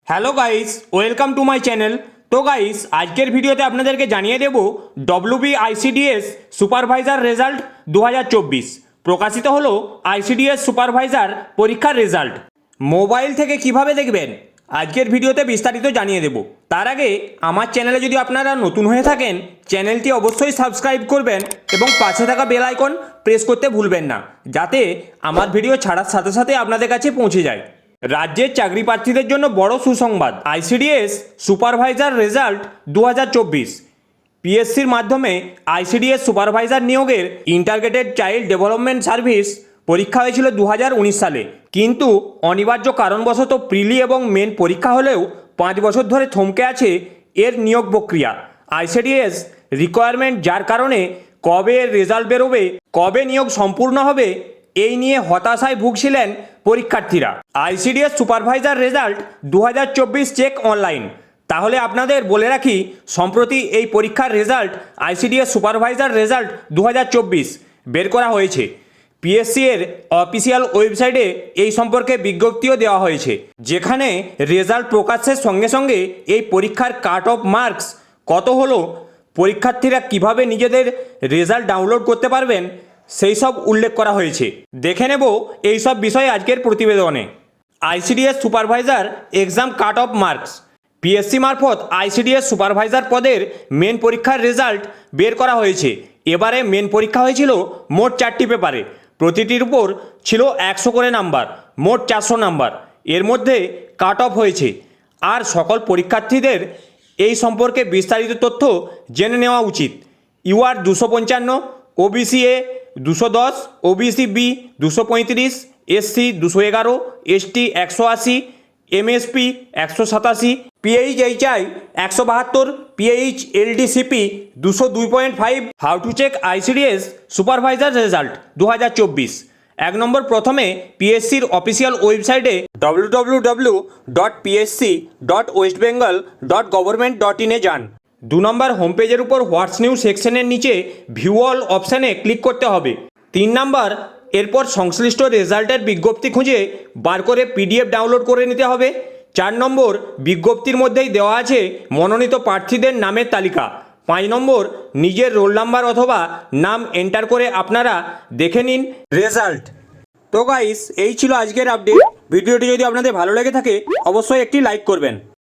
Hello guys, welcome to my channel. তো guys, আজকের ভিডিওতে আপনাদেরকে জানিয়ে দেব WBICDS সুপারভাইজার রেজাল্ট 2024 প্রকাশিত হলো। আইসিডিএস সুপারভাইজার পরীক্ষার রেজাল্ট মোবাইল থেকে কিভাবে দেখবেন আজকের ভিডিওতে বিস্তারিত জানিয়ে দেব। তার আগে আমার চ্যানেলে যদি আপনারা নতুন হয়ে থাকেন, চ্যানেলটি অবশ্যই সাবস্ক্রাইব করবেন এবং পাশে থাকা বেল আইকন প্রেস করতে ভুলবেন না, যাতে আমার ভিডিও ছাড়ার সাথে সাথে আপনাদের কাছে পৌঁছে যায়। রাজ্যের চাকরি প্রার্থীদের জন্য বড় সুসংবাদ। আইসিডিএস সুপারভাইজার রেজাল্ট 2024 পিএসসির মাধ্যমে আইসিডিএস সুপারভাইজার নিয়োগের ইন্টাগ্রেটেড চাইল্ড ডেভেলপমেন্ট সার্ভিস পরীক্ষা হয়েছিল 2019 সালে, কিন্তু অনিবার্য কারণবশত প্রিলি এবং মেন পরীক্ষা হলেও 5 বছর ধরে থমকে আছে এর নিয়োগ প্রক্রিয়া। আইসিডিএস রিকোয়ারমেন্ট, যার কারণে কবে এর রেজাল্ট বেরোবে, কবে নিয়োগ সম্পূর্ণ হবে, এই নিয়ে হতাশায় ভুগছিলেন পরীক্ষার্থীরা। ICDS supervisor result 2024 check online. তাহলে আপনাদের বলে রাখি, সম্প্রতি এই পরীক্ষার রেজাল্ট আইসিডিএস সুপারভাইজার রেজাল্ট 2024 বের করা হয়েছে। পিএসসি এর অফিসিয়াল ওয়েবসাইটে এই সম্পর্কে বিজ্ঞপ্তিও দেওয়া হয়েছে, যেখানে রেজাল্ট প্রকাশের সঙ্গে সঙ্গে এই পরীক্ষার কাট অফ মার্কস কত হলো, পরীক্ষার্থীরা কিভাবে নিজেদের রেজাল্ট ডাউনলোড করতে পারবেন, সেই সব উল্লেখ করা হয়েছে। দেখে নেব এই সব বিষয়ে আজকের প্রতিবেদনে। ICDS supervisor exam cut off marks. PSC মারফত আইসিডিএস সুপারভাইজার পদের মেন পরীক্ষার রেজাল্ট বের করা হয়েছে। এবারে মেন পরীক্ষা হয়েছিল মোট 4টি পেপারে, প্রতিটির উপর ছিল 100 করে নাম্বার, মোট 400 নাম্বার। এর মধ্যে কাট অফ হয়েছে। আর সকল পরীক্ষার্থীদের এই সম্পর্কে বিস্তারিত তথ্য জেনে নেওয়া উচিত। UR 255, OBC A 210, OBC B 235, SC 211, ST 180, MSP 187, PHI 172, PHLDCP 202.5। How to check ICDS supervisor result 2024। 1 নম্বর, প্রথমে পিএসসির অফিসিয়াল ওয়েবসাইটে www.psc.westbengal.gov.in এ যান। 2 নম্বর, হোম পেজের উপর হোয়াটস নিউ সেকশনের নিচে ভিউ অল অপশানে ক্লিক করতে হবে। 3 নম্বর, এরপর সংশ্লিষ্ট রেজাল্টের বিজ্ঞপ্তি খুঁজে বার করে পিডিএফ ডাউনলোড করে নিতে হবে। 4 নম্বর, বিজ্ঞপ্তির মধ্যেই দেওয়া আছে মনোনীত প্রার্থীদের নামের তালিকা। 5 নম্বর, নিজের রোল নাম্বার অথবা নাম এন্টার করে আপনারা দেখে নিন রেজাল্ট। তো গাইস, এই ছিল আজকের আপডেট। ভিডিওটি যদি আপনাদের ভালো লেগে থাকে অবশ্যই একটি লাইক করবেন।